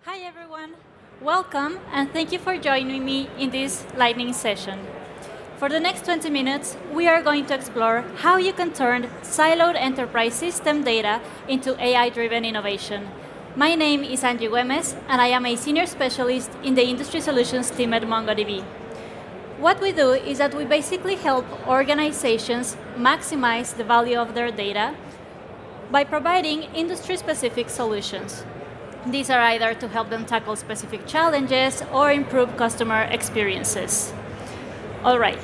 Hi everyone, welcome and thank you for joining me in this lightning session. For the next 20 minutes, we are going to explore how you can turn siloed enterprise system data into AI-driven innovation. My name is Angie Güemes, and I am a senior specialist in the industry solutions team at MongoDB. What we do is that we basically help organizations maximize the value of their data by providing industry-specific solutions. These are either to help them tackle specific challenges or improve customer experiences. All right.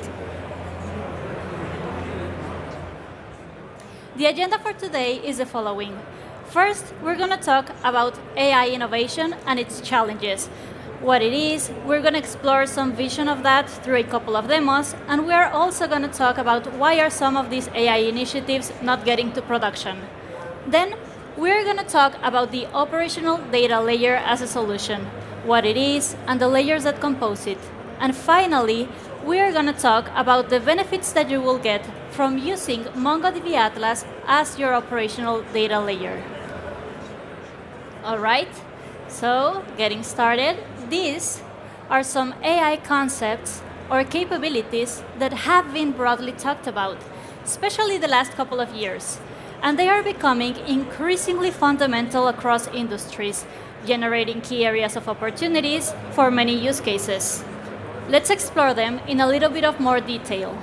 The agenda for today is the following. First, we're going to talk about AI innovation and its challenges. What it is, we're going to explore some vision of that through a couple of demos, and we are also going to talk about why are some of these AI initiatives not getting to production. Then, we're going to talk about the operational data layer as a solution, what it is, and the layers that compose it. And finally, we're going to talk about the benefits that you will get from using MongoDB Atlas as your operational data layer. All right, so getting started, these are some AI concepts or capabilities that have been broadly talked about, especially the last couple of years. And they are becoming increasingly fundamental across industries, generating key areas of opportunities for many use cases. Let's explore them in a little bit of more detail.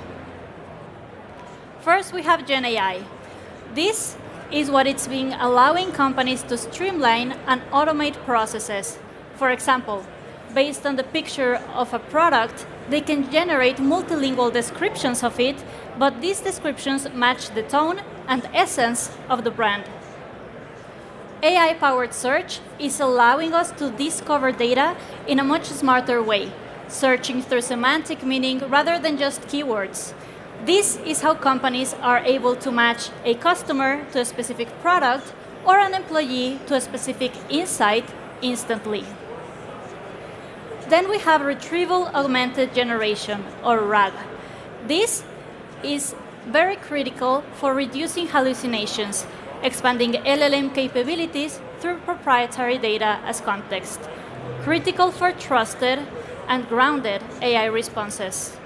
First, we have Gen AI. This is what it's been allowing companies to streamline and automate processes. For example, based on the picture of a product, they can generate multilingual descriptions of it, but these descriptions match the tone and essence of the brand. AI-powered search is allowing us to discover data in a much smarter way, searching through semantic meaning rather than just keywords. This is how companies are able to match a customer to a specific product or an employee to a specific insight instantly. Then we have Retrieval Augmented Generation, or RAG. This is very critical for reducing hallucinations, expanding LLM capabilities through proprietary data as context, critical for trusted and grounded AI responses.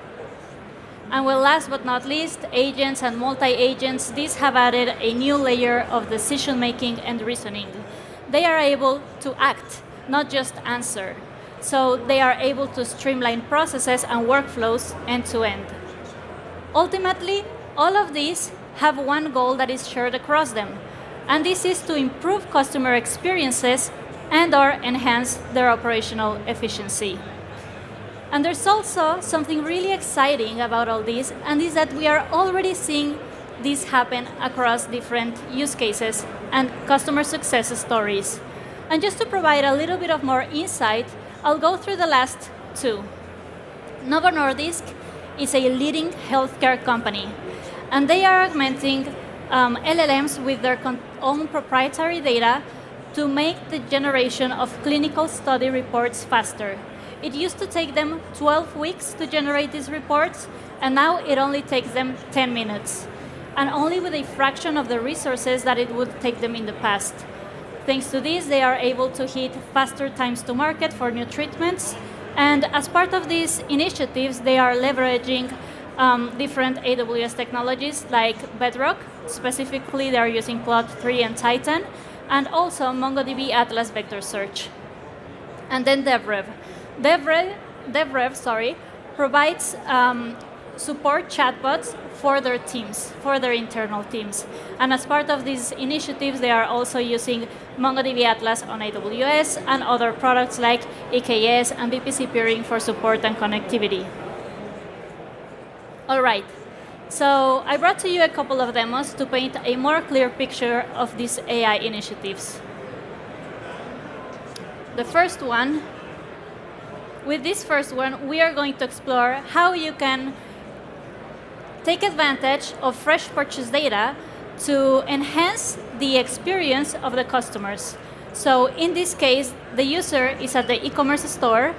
And well, last but not least, agents and multi-agents. These have added a new layer of decision-making and reasoning. They are able to act, not just answer. So they are able to streamline processes and workflows end-to-end. Ultimately, all of these have one goal that is shared across them, and this is to improve customer experiences and/or enhance their operational efficiency. And there's also something really exciting about all this, and is that we are already seeing this happen across different use cases and customer success stories. And just to provide a little bit of more insight, I'll go through the last two. Novo Nordisk is a leading healthcare company, and they are augmenting LLMs with their own proprietary data to make the generation of clinical study reports faster. It used to take them 12 weeks to generate these reports, and now it only takes them 10 minutes, and only with a fraction of the resources that it would take them in the past. Thanks to this, they are able to hit faster times to market for new treatments. And as part of these initiatives, they are leveraging different AWS technologies like Bedrock. Specifically, they are using Cloud 3 and Titan, and also MongoDB Atlas Vector Search. And then DevRev. DevRev provides support chatbots for their teams, for their internal teams. And as part of these initiatives, they are also using MongoDB Atlas on AWS and other products like EKS and VPC peering for support and connectivity. All right, so I brought to you a couple of demos to paint a more clear picture of these AI initiatives. The first one, with this first one, we are going to explore how you can take advantage of fresh purchase data to enhance the experience of the customers. So in this case, the user is at the e-commerce store.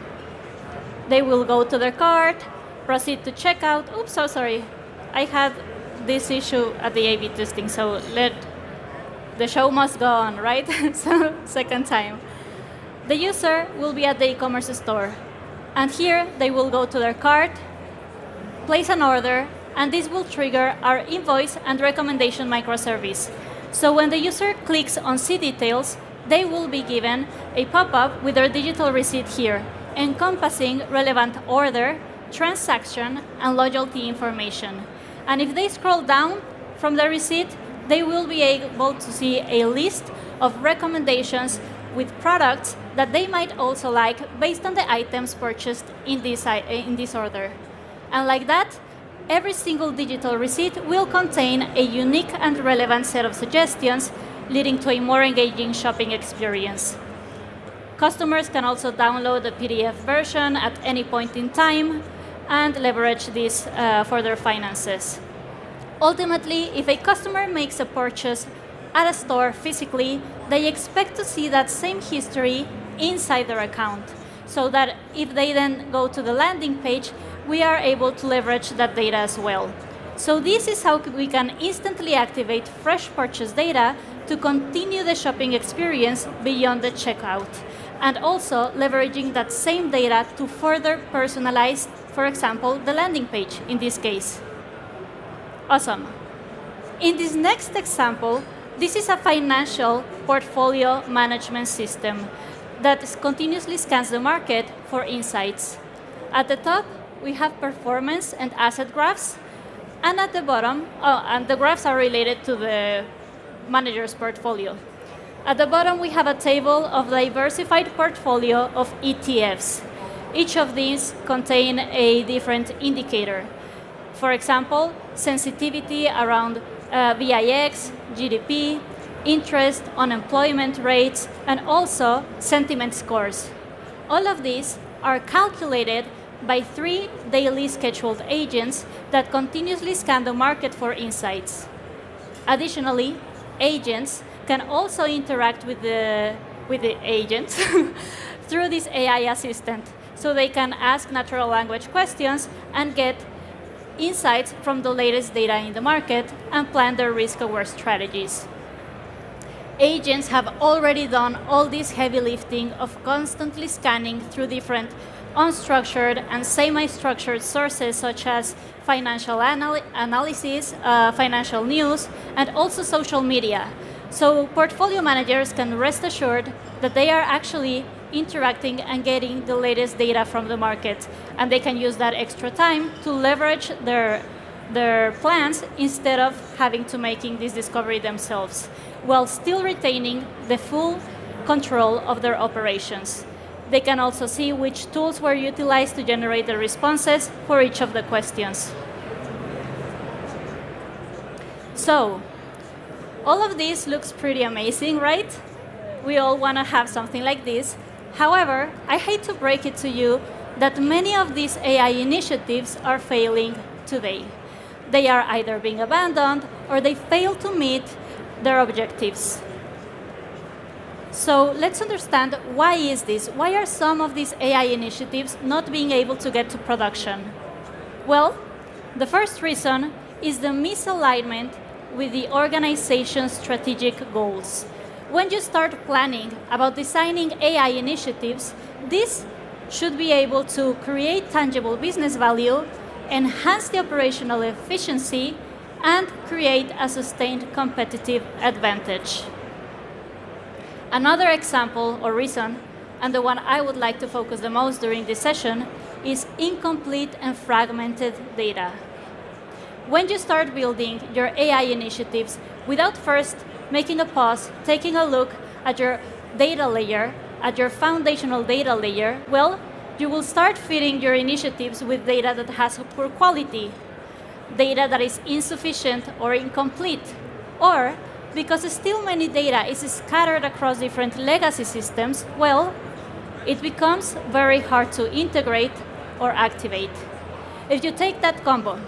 They will go to their cart, proceed to checkout. Oops, so sorry. I had this issue at the A/B testing, so the show must go on, right? So second time. The user will be at the e-commerce store, and here they will go to their cart, place an order, and this will trigger our invoice and recommendation microservice. So when the user clicks on See Details, they will be given a pop-up with their digital receipt here, encompassing relevant order, transaction, and loyalty information. And if they scroll down from the receipt, they will be able to see a list of recommendations with products that they might also like based on the items purchased in this order. And like that, every single digital receipt will contain a unique and relevant set of suggestions, leading to a more engaging shopping experience. Customers can also download the PDF version at any point in time and leverage this for their finances. Ultimately, if a customer makes a purchase at a store physically, they expect to see that same history inside their account, so that if they then go to the landing page, we are able to leverage that data as well. So this is how we can instantly activate fresh purchase data to continue the shopping experience beyond the checkout, and also leveraging that same data to further personalize, for example, the landing page in this case. Awesome. In this next example, this is a financial portfolio management system that continuously scans the market for insights. At the top, we have performance and asset graphs, and at the bottom, and the graphs are related to the manager's portfolio. At the bottom, we have a table of diversified portfolio of ETFs. Each of these contain a different indicator. For example, sensitivity around VIX, GDP, interest, unemployment rates, and also sentiment scores. All of these are calculated by 3 daily scheduled agents that continuously scan the market for insights. Additionally, agents can also interact with the agents through this AI assistant, so they can ask natural language questions and get insights from the latest data in the market and plan their risk-aware strategies. Agents have already done all this heavy lifting of constantly scanning through different unstructured and semi-structured sources such as financial analysis, financial news, and also social media. So portfolio managers can rest assured that they are actually interacting and getting the latest data from the market, and they can use that extra time to leverage their plans instead of having to making this discovery themselves, while still retaining the full control of their operations. They can also see which tools were utilized to generate the responses for each of the questions. So, all of this looks pretty amazing, right? We all want to have something like this. However, I hate to break it to you that many of these AI initiatives are failing today. They are either being abandoned or they fail to meet their objectives. So let's understand, why is this? Why are some of these AI initiatives not being able to get to production? Well, the first reason is the misalignment with the organization's strategic goals. When you start planning about designing AI initiatives, this should be able to create tangible business value, enhance the operational efficiency, and create a sustained competitive advantage. Another example or reason, and the one I would like to focus the most during this session, is incomplete and fragmented data. When you start building your AI initiatives without first making a pause, taking a look at your data layer, at your foundational data layer, well, you will start feeding your initiatives with data that has poor quality, data that is insufficient or incomplete, or because still many data is scattered across different legacy systems, well, it becomes very hard to integrate or activate. If you take that combo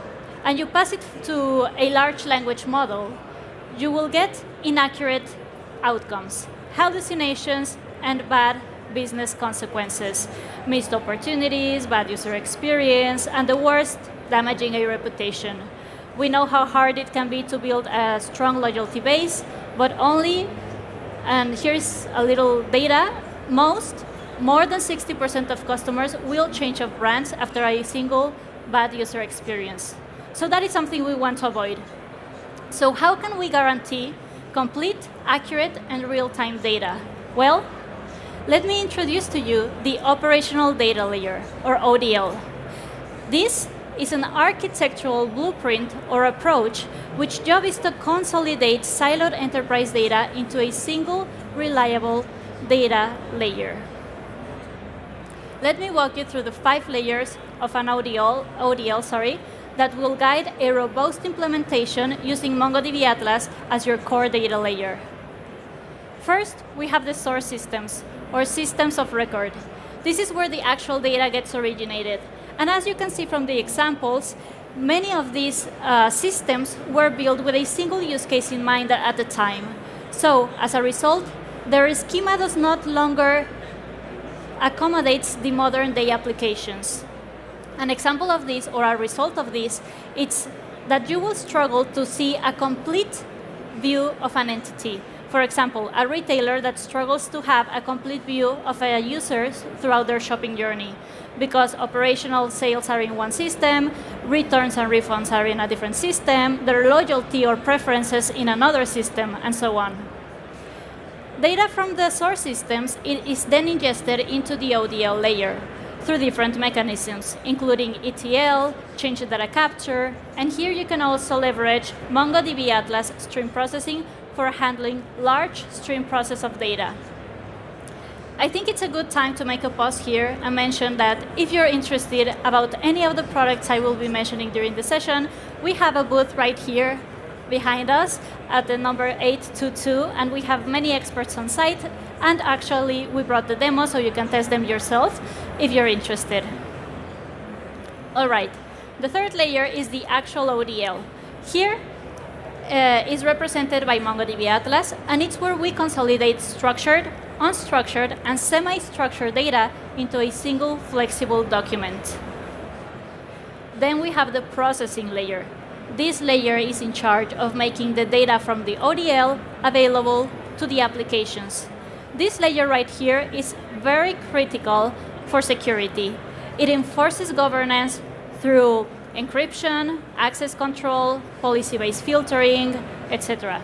and you pass it to a large language model, you will get inaccurate outcomes, hallucinations, and bad business consequences, missed opportunities, bad user experience, and the worst, damaging a reputation. We know how hard it can be to build a strong loyalty base, but only, and here's a little data, most more than 60% of customers will change of brands after a single bad user experience. So that is something we want to avoid. So how can we guarantee complete, accurate, and real-time data? Well, let me introduce to you the operational data layer, or ODL. This is an architectural blueprint or approach which job is to consolidate siloed enterprise data into a single, reliable data layer. Let me walk you through the 5 layers of an ODL, that will guide a robust implementation using MongoDB Atlas as your core data layer. First, we have the source systems, or systems of record. This is where the actual data gets originated. And as you can see from the examples, many of these systems were built with a single use case in mind at the time. So, as a result, their schema does not longer accommodates the modern day applications. An example of this, or a result of this, it's that you will struggle to see a complete view of an entity. For example, a retailer that struggles to have a complete view of a user throughout their shopping journey, because operational sales are in one system, returns and refunds are in a different system, their loyalty or preferences in another system, and so on. Data from the source systems is then ingested into the ODL layer through different mechanisms, including ETL, change data capture, and here you can also leverage MongoDB Atlas stream processing for handling large stream process of data. I think it's a good time to make a pause here and mention that if you're interested about any of the products I will be mentioning during the session, we have a booth right here behind us at the number 822, and we have many experts on site, and actually we brought the demo so you can test them yourself if you're interested. All right, the third layer is the actual ODL. Here is represented by MongoDB Atlas, and it's where we consolidate structured, unstructured, and semi-structured data into a single flexible document. Then we have the processing layer. This layer is in charge of making the data from the ODL available to the applications. This layer right here is very critical for security. It enforces governance through encryption, access control, policy-based filtering, etc.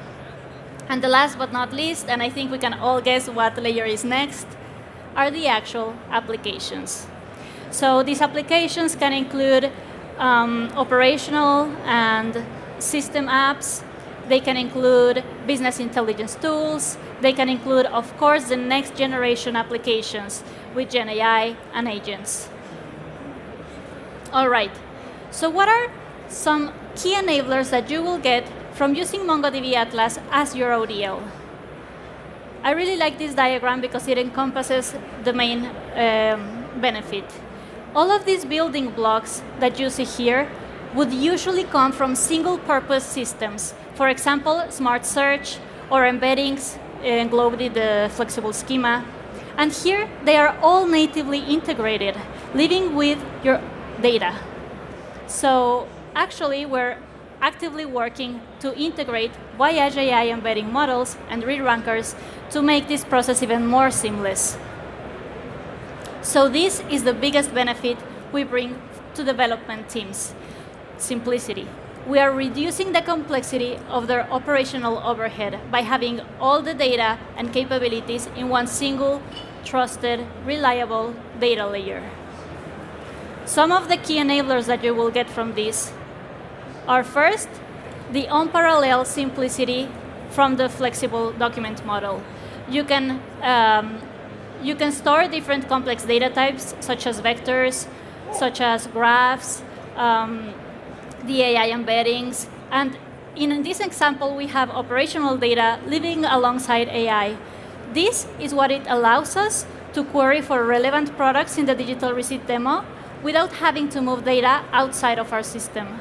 And the last but not least, and I think we can all guess what layer is next, are the actual applications. So these applications can include operational and system apps. They can include business intelligence tools. They can include, of course, the next generation applications with Gen AI and agents. All right, so what are some key enablers that you will get from using MongoDB Atlas as your ODL? I really like this diagram because it encompasses the main benefit. All of these building blocks that you see here would usually come from single-purpose systems. For example, Smart Search or embeddings englobed in the flexible schema. And here, they are all natively integrated, living with your data. So actually, we're actively working to integrate VoyageAI embedding models and read rankers to make this process even more seamless. So this is the biggest benefit we bring to development teams: simplicity. We are reducing the complexity of their operational overhead by having all the data and capabilities in one single, trusted, reliable data layer. Some of the key enablers that you will get from this are, first, the unparalleled simplicity from the flexible document model. You can store different complex data types, such as vectors, such as graphs, the AI embeddings, and in this example, we have operational data living alongside AI. This is what it allows us to query for relevant products in the digital receipt demo without having to move data outside of our system.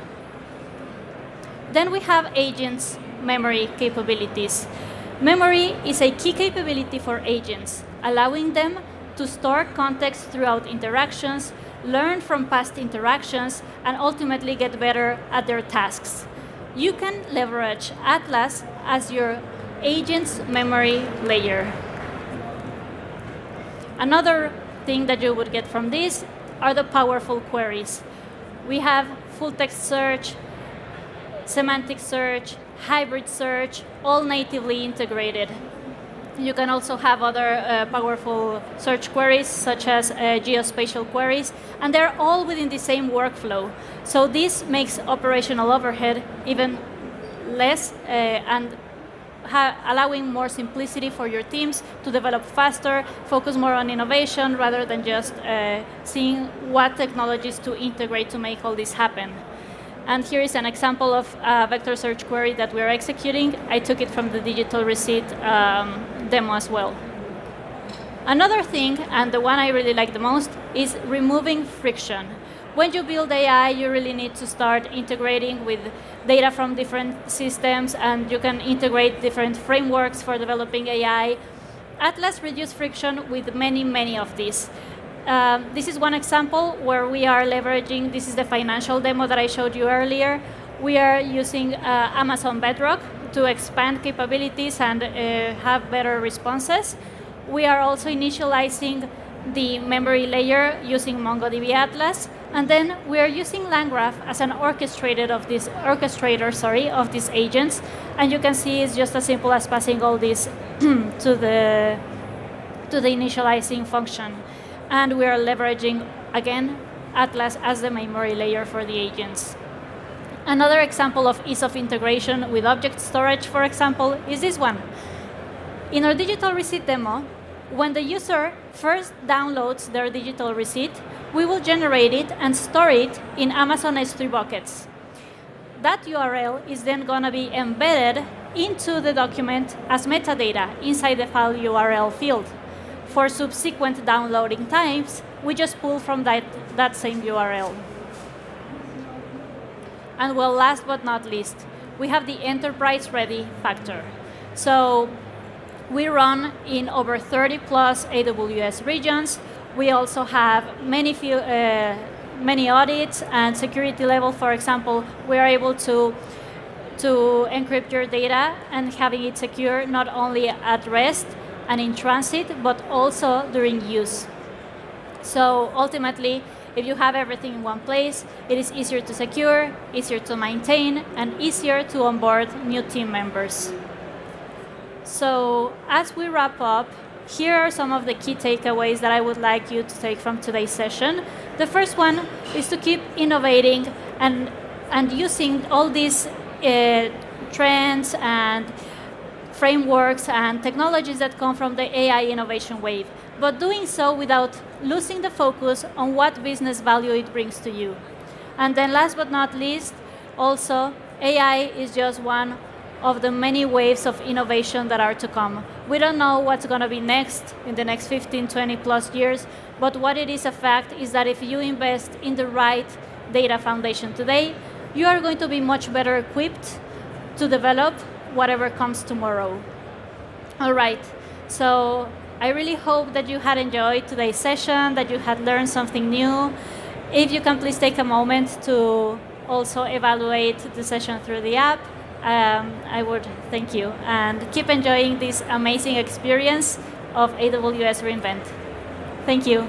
Then we have agents' memory capabilities. Memory is a key capability for agents, allowing them to store context throughout interactions, learn from past interactions, and ultimately get better at their tasks. You can leverage Atlas as your agent's memory layer. Another thing that you would get from this are the powerful queries. We have full text search, semantic search, hybrid search, all natively integrated. You can also have other powerful search queries, such as geospatial queries, and they're all within the same workflow. So this makes operational overhead even less and allowing more simplicity for your teams to develop faster, focus more on innovation rather than just seeing what technologies to integrate to make all this happen. And here is an example of a vector search query that we're executing. I took it from the digital receipt demo as well. Another thing, and the one I really like the most, is removing friction. When you build AI, you really need to start integrating with data from different systems, and you can integrate different frameworks for developing AI. Atlas reduces friction with many, many of these. This is one example where we are leveraging, this is the financial demo that I showed you earlier. We are using Amazon Bedrock to expand capabilities and have better responses. We are also initializing the memory layer using MongoDB Atlas, and then we are using LangGraph as an orchestrator of these agents. And you can see it's just as simple as passing all this to the initializing function. And we are leveraging, again, Atlas as the memory layer for the agents. Another example of ease of integration with object storage, for example, is this one. In our digital receipt demo, when the user first downloads their digital receipt, we will generate it and store it in Amazon S3 buckets. That URL is then going to be embedded into the document as metadata inside the file URL field. For subsequent downloading times, we just pull from that same URL. And well, last but not least, we have the enterprise-ready factor. So we run in over 30 plus AWS regions. We also have many audits and security level. For example, we are able to encrypt your data and having it secure not only at rest and in transit, but also during use. So ultimately, if you have everything in one place, it is easier to secure, easier to maintain, and easier to onboard new team members. So as we wrap up, here are some of the key takeaways that I would like you to take from today's session. The first one is to keep innovating and using all these trends and frameworks and technologies that come from the AI innovation wave, but doing so without losing the focus on what business value it brings to you. And then last but not least, also, AI is just one of the many waves of innovation that are to come. We don't know what's going to be next in the next 15, 20 plus years, but what it is a fact is that if you invest in the right data foundation today, you are going to be much better equipped to develop whatever comes tomorrow. All right, so I really hope that you had enjoyed today's session, that you had learned something new. If you can please take a moment to also evaluate the session through the app, I would thank you. And keep enjoying this amazing experience of AWS reInvent. Thank you.